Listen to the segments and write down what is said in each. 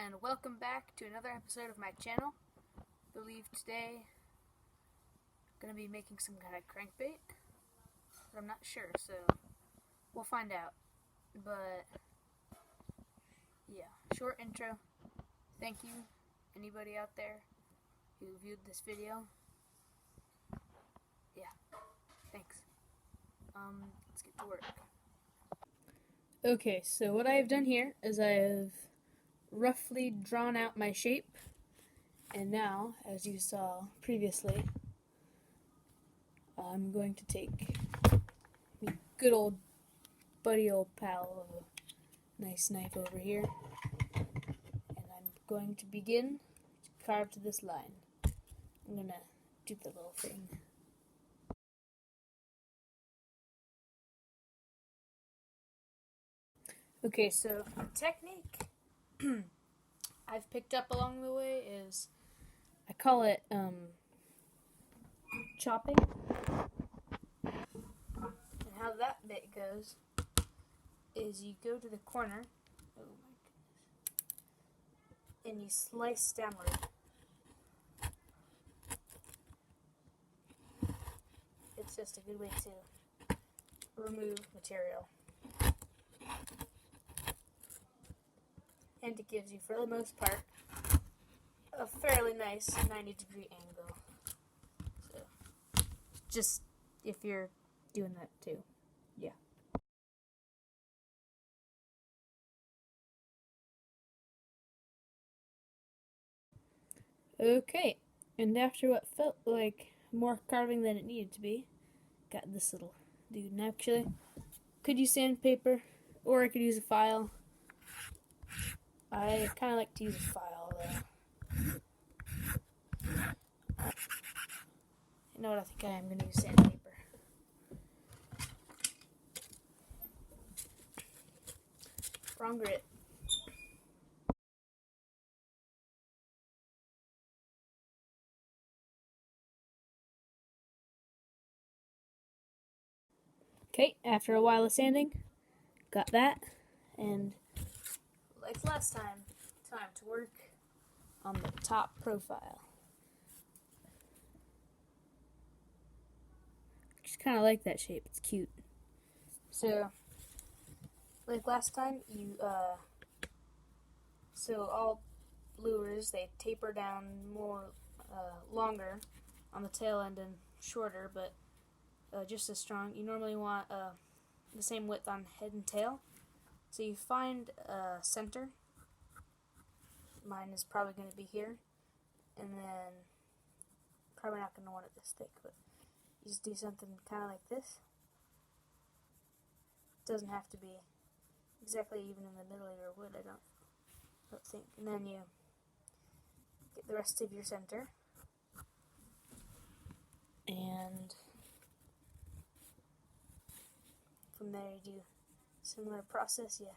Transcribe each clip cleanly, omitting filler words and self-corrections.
and welcome back to another episode of my channel. I believe today I'm going to be making some kind of crankbait, but I'm not sure, so we'll find out. But yeah, short intro. Thank you, anybody out there who viewed this video. Yeah, thanks. Let's get to work. Okay, so what I have done here is I have roughly drawn out my shape, and now, as you saw previously, I'm going to take my good old buddy old pal of a nice knife over here, and I'm going to begin to carve to this line. I'm gonna do the little thing. Okay, so the technique I've picked up along the way is, I call it chopping. And how that bit goes is you go to the corner, oh my goodness, and you slice downward. It's just a good way to remove material. And it gives you, for the most part, a fairly nice 90-degree angle. So, just if you're doing that too, yeah. Okay, and after what felt like more carving than it needed to be, got this little dude. And actually, could use sandpaper, or I could use a file. I kind of like to use a file, though. You know what, I think I am going to use sandpaper. Wrong grit. Okay, after a while of sanding, got that, and like last time to work on the top profile. Just kind of like that shape, it's cute. So, like last time, so all lures, they taper down more, longer on the tail end and shorter, but just as strong. You normally want the same width on head and tail. So you find a center. Mine is probably going to be here, and then probably not going to want it this thick, but you just do something kind of like this. It doesn't have to be exactly even in the middle of your wood, I don't think. And then you get the rest of your center, and from there you do similar process. You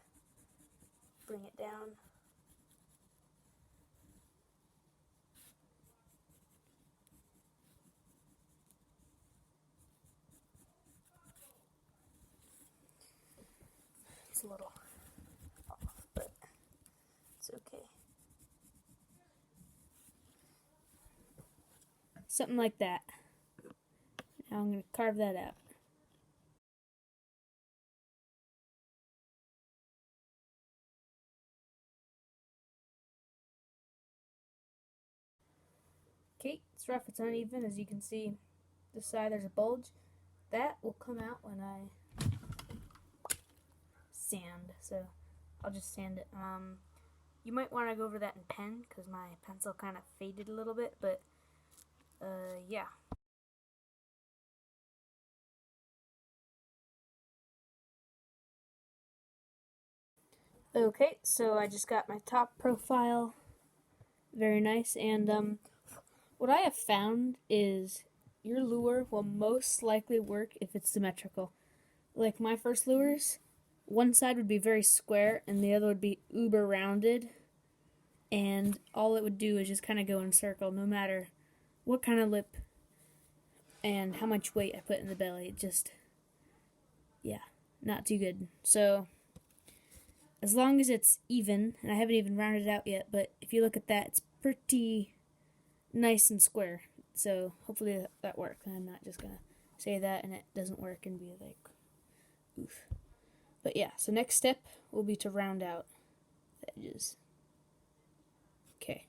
bring it down. It's a little off, but it's okay. Something like that. Now I'm going to carve that out. Okay, it's rough, it's uneven. As you can see, this side there's a bulge. That will come out when I sand, so I'll just sand it. You might want to go over that in pen, because my pencil kind of faded a little bit, but yeah. Okay, so I just got my top profile. Very nice, and what I have found is your lure will most likely work if it's symmetrical. Like my first lures, one side would be very square and the other would be uber rounded, and all it would do is just kind of go in a circle no matter what kind of lip and how much weight I put in the belly. It just, yeah, not too good. So as long as it's even, and I haven't even rounded it out yet, but if you look at that, it's pretty nice and square. So hopefully that works. I'm not just gonna say that and it doesn't work and be like, oof. But yeah, so next step will be to round out the edges. Okay.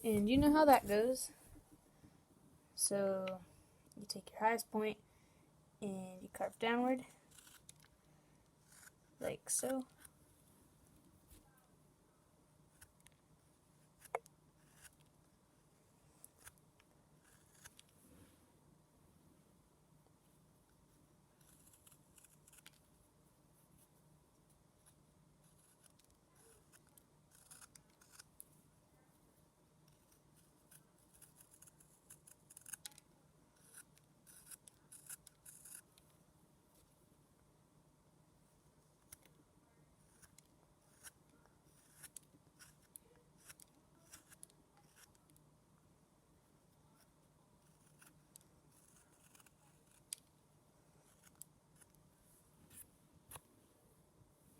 And you know how that goes. So you take your highest point and you carve downward, like so.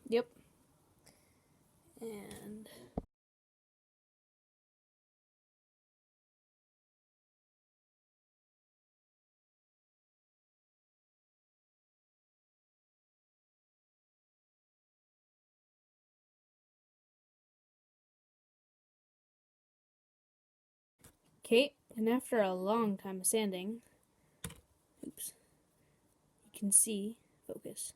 Yep. And okay, and after a long time of sanding, oops, you can see, focus,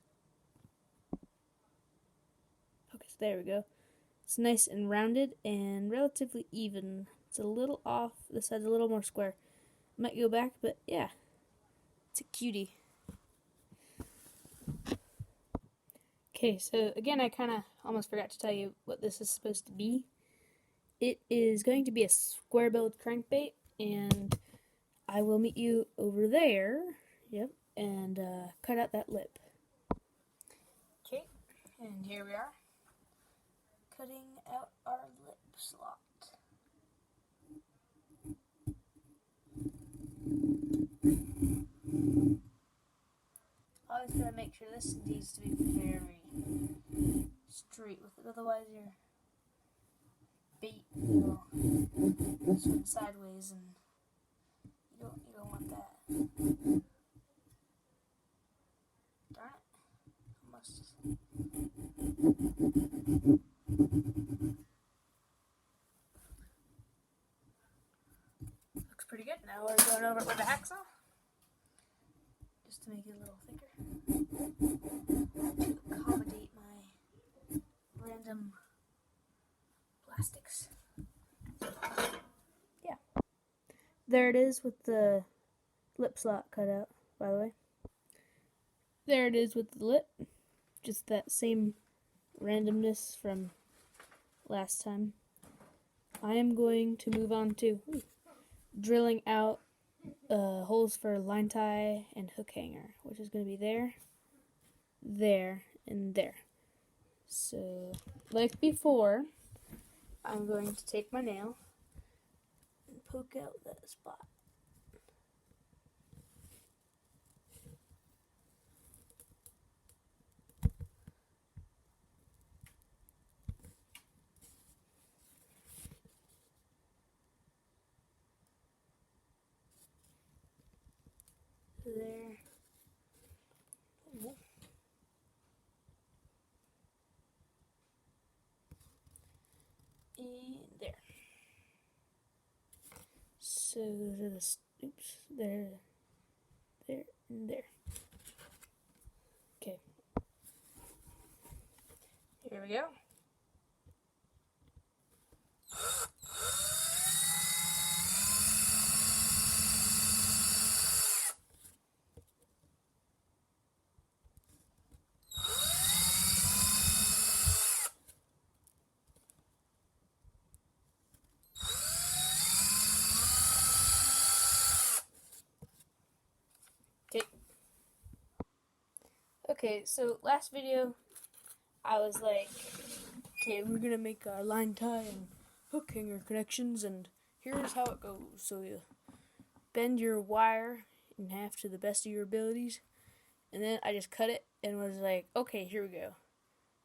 there we go. It's nice and rounded and relatively even. It's a little off, this side's a little more square. Might go back, but yeah, it's a cutie. Okay, so again, I kind of almost forgot to tell you what this is supposed to be. It is going to be a square-billed crankbait, and I will meet you over there, yep, and cut out that lip. Okay, and here we are, cutting out our lip slot. Always gotta make sure this needs to be very straight with it, otherwise your bait will swim sideways, and you don't want that. Darn it! Almost. Looks pretty good. Now we're going over it with a hacksaw, just to make it a little thicker, to accommodate my random plastics. Yeah. There it is with the lip slot cut out, by the way. There it is with the lip. Just that same randomness from last time. I am going to move on to drilling out holes for line tie and hook hanger, which is going to be there, there, and there. So, like before, I'm going to take my nail and poke out that spot. There. And there. So those are the oops, there, and there. Okay. Here we go. Okay, so last video, I was like, okay, we're gonna make our line tie and hook hanger connections, and here's how it goes. So you bend your wire in half to the best of your abilities, And then I just cut it and was like, okay, here we go.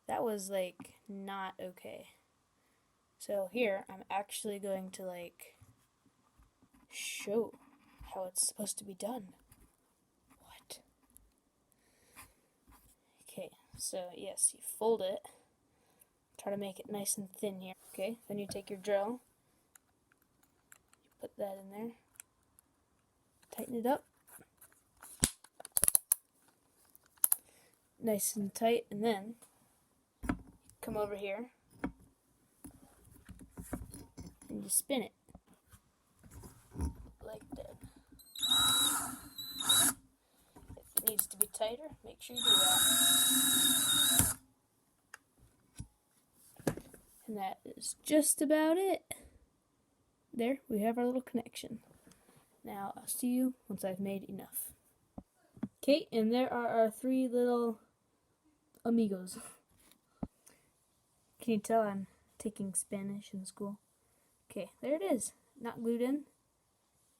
That was like not okay. So here I'm actually going to like show how it's supposed to be done. What? Okay, so yes, you fold it. Try to make it nice and thin here. Okay, then you take your drill. You put that in there. Tighten it up. Nice and tight, and then come over here and you spin it like that. If it needs to be tighter, make sure you do that. And that is just about it. There, we have our little connection. Now, I'll see you once I've made enough. Okay, and there are our 3 little amigos. Can you tell I'm taking Spanish in school? Okay, there it is. Not glued in.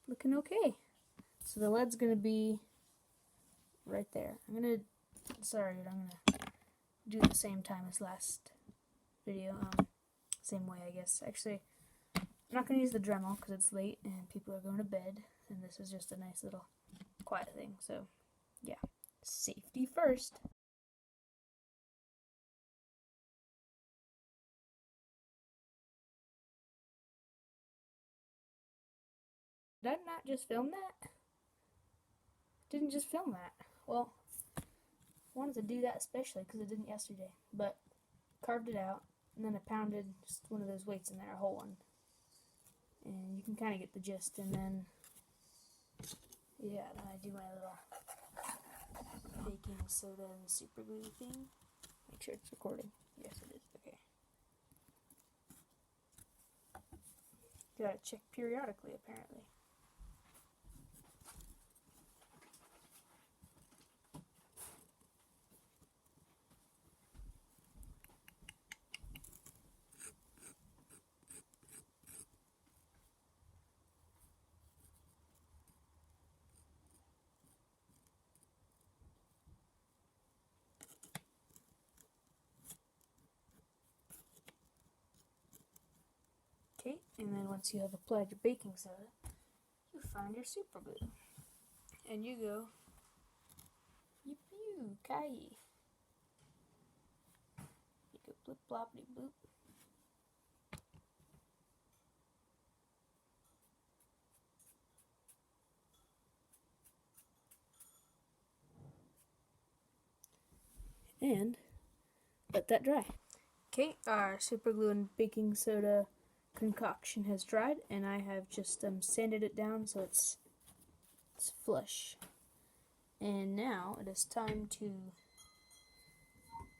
Looking okay. So the lead's gonna be right there. I'm gonna do it the same time as last video. Same way, I guess. Actually, I'm not gonna use the Dremel because it's late and people are going to bed, and this is just a nice little quiet thing. So, yeah, safety first. Did I not just film that? Didn't just film that. Well, I wanted to do that especially because I didn't yesterday, but carved it out, and then I pounded just one of those weights in there, a whole one. And you can kind of get the gist, and then, yeah, then I do my little baking soda and super glue thing. Make sure it's recording. Yes, it is. Okay. Gotta check periodically, apparently. Okay, and then once you have applied your baking soda, you find your super glue. And you go, yip pew, kai. You go blip bloppity bloop. And let that dry. Okay, our super glue and baking soda concoction has dried, and I have just sanded it down so it's flush. And now it is time to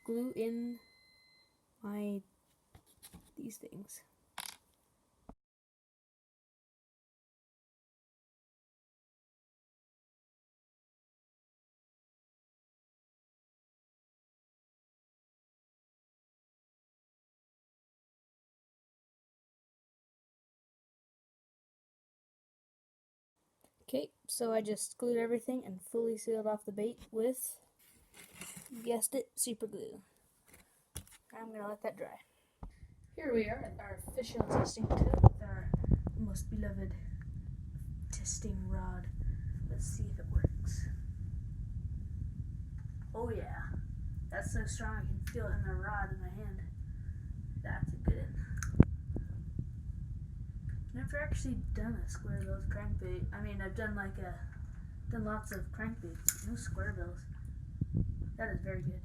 glue in these things. Okay, so I just glued everything and fully sealed off the bait with, you guessed it, super glue. I'm going to let that dry. Here we are at our official testing tip with our most beloved testing rod. Let's see if it works. Oh yeah, that's so strong I can feel it in the rod in my hand. That's a good one. Never actually done a square billed crankbait. I mean, I've done done lots of crankbaits, no square bills. That is very good.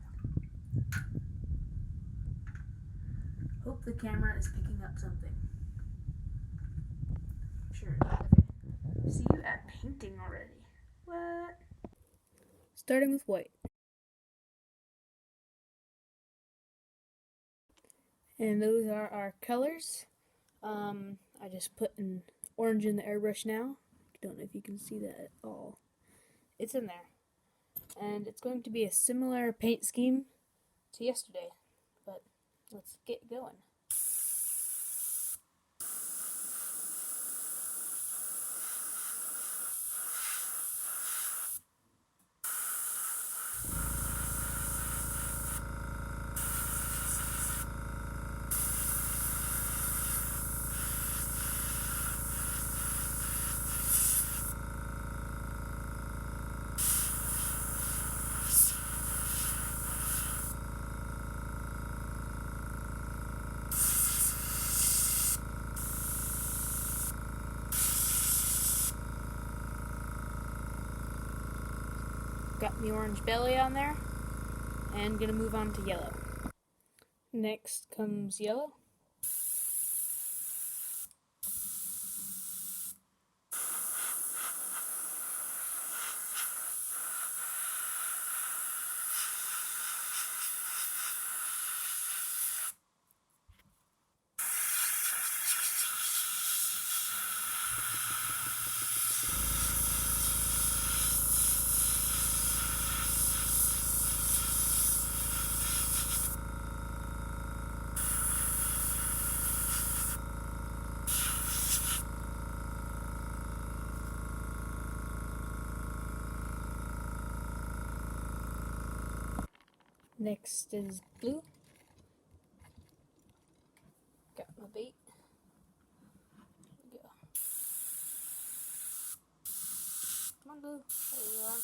Hope the camera is picking up something. Sure. Okay. See you at painting already. What? Starting with white. And those are our colors. I just put an orange in the airbrush now. Don't know if you can see that at all. It's in there. And it's going to be a similar paint scheme to yesterday. But let's get going. Got the orange belly on there, and gonna move on to yellow. Next comes yellow. Next is blue. Got my bait. Here we go. Come on, blue. There you are.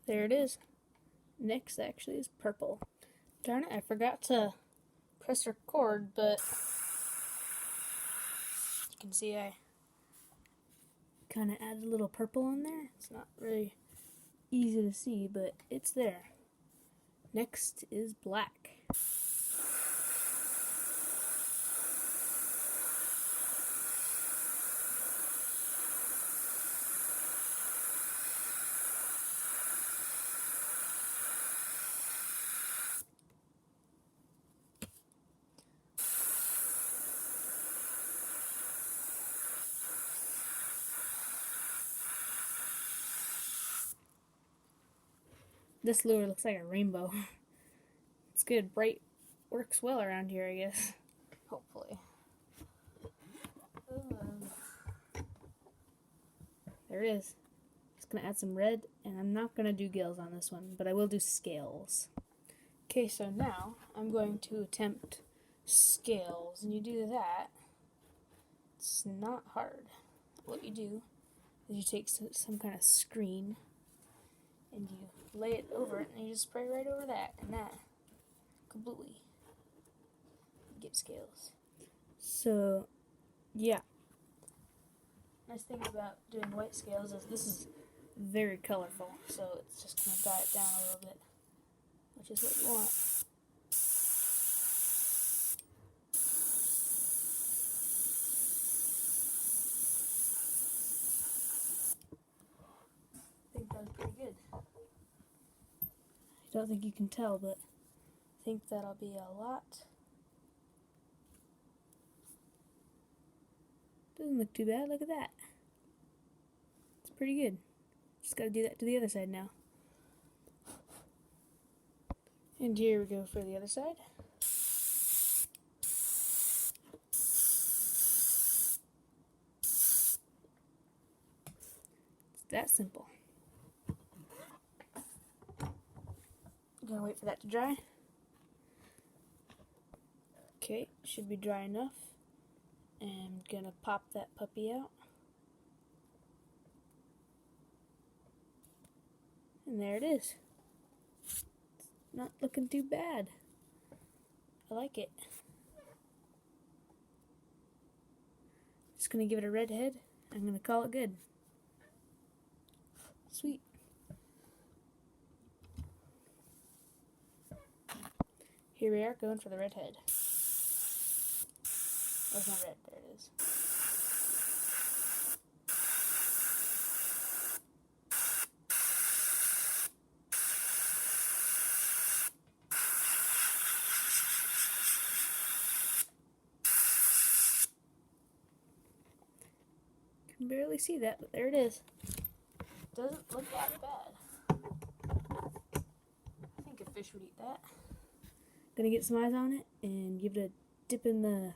There it is. Next actually is purple. Darn it, I forgot to press record, but you can see I kind of added a little purple on there. It's not really easy to see, but it's there. Next is black. This lure looks like a rainbow. It's good. Bright works well around here, I guess. Hopefully. There it is. Just gonna add some red, and I'm not gonna do gills on this one, but I will do scales. Okay, so now I'm going to attempt scales, and you do that. It's not hard. What you do is you take some kind of screen, and you lay it over it, and you just spray right over that, and that completely get scales. So, yeah. Nice thing about doing white scales is this is very colorful, so it's just going to dye it down a little bit, which is what you want. I think that was pretty good. I don't think you can tell, but I think that'll be a lot. Doesn't look too bad, look at that. It's pretty good. Just gotta do that to the other side now. And here we go for the other side. It's that simple. Gonna wait for that to dry. Okay, should be dry enough. And gonna pop that puppy out. And there it is. It's not looking too bad. I like it. Just gonna give it a red head. I'm gonna call it good. Sweet. Here we are going for the red head. Where's my red? There it is. can barely see that, but there it is. Doesn't look that bad. I think a fish would eat that. Gonna get some eyes on it and give it a dip in the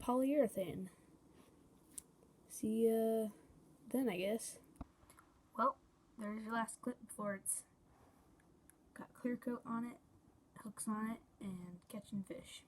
polyurethane. See you then, I guess. Well, there's your last clip before it's got clear coat on it, hooks on it, and catching fish.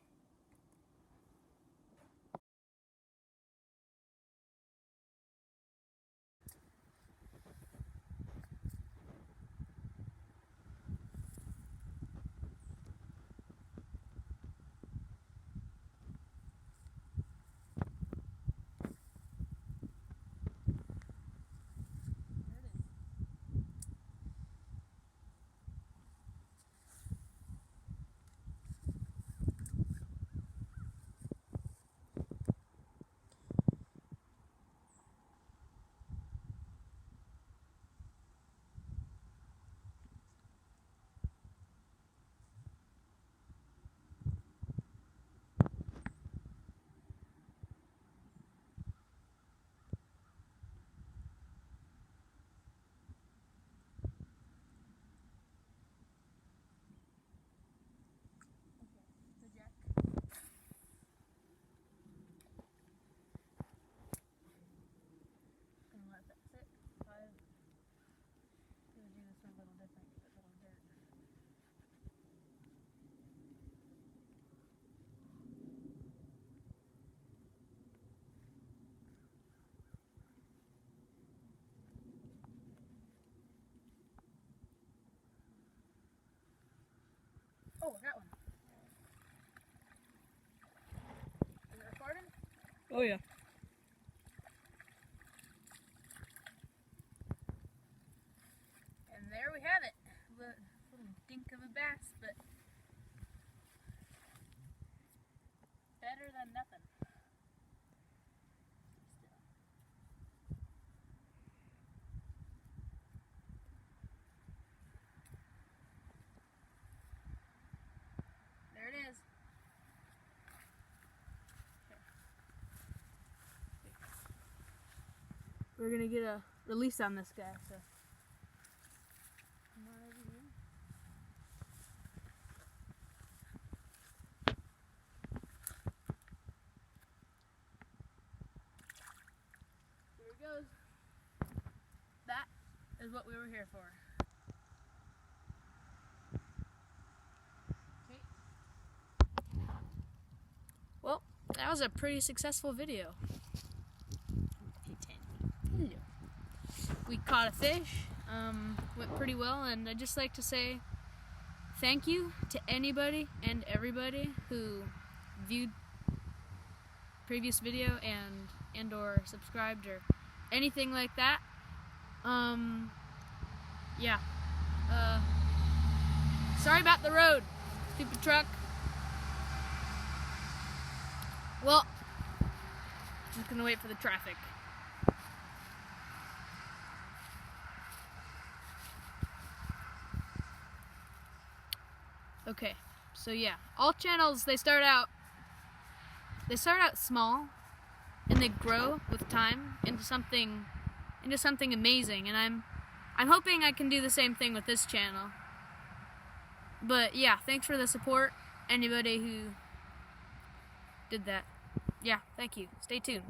Oh, I got one. Is it recording? Oh, yeah. And there we have it. A little dink of a bass, but better than nothing. There it is. We're gonna get a release on this guy, so come on over here. Here it goes. That is what we were here for. Okay. Well, that was a pretty successful video. We caught a fish, went pretty well, and I'd just like to say thank you to anybody and everybody who viewed previous video and or subscribed or anything like that. Yeah. Sorry about the road, stupid truck. Well, just gonna wait for the traffic. Okay, so yeah, all channels, they start out small, and they grow with time into something amazing, and I'm hoping I can do the same thing with this channel. But yeah, thanks for the support, anybody who did that. Yeah, thank you. Stay tuned.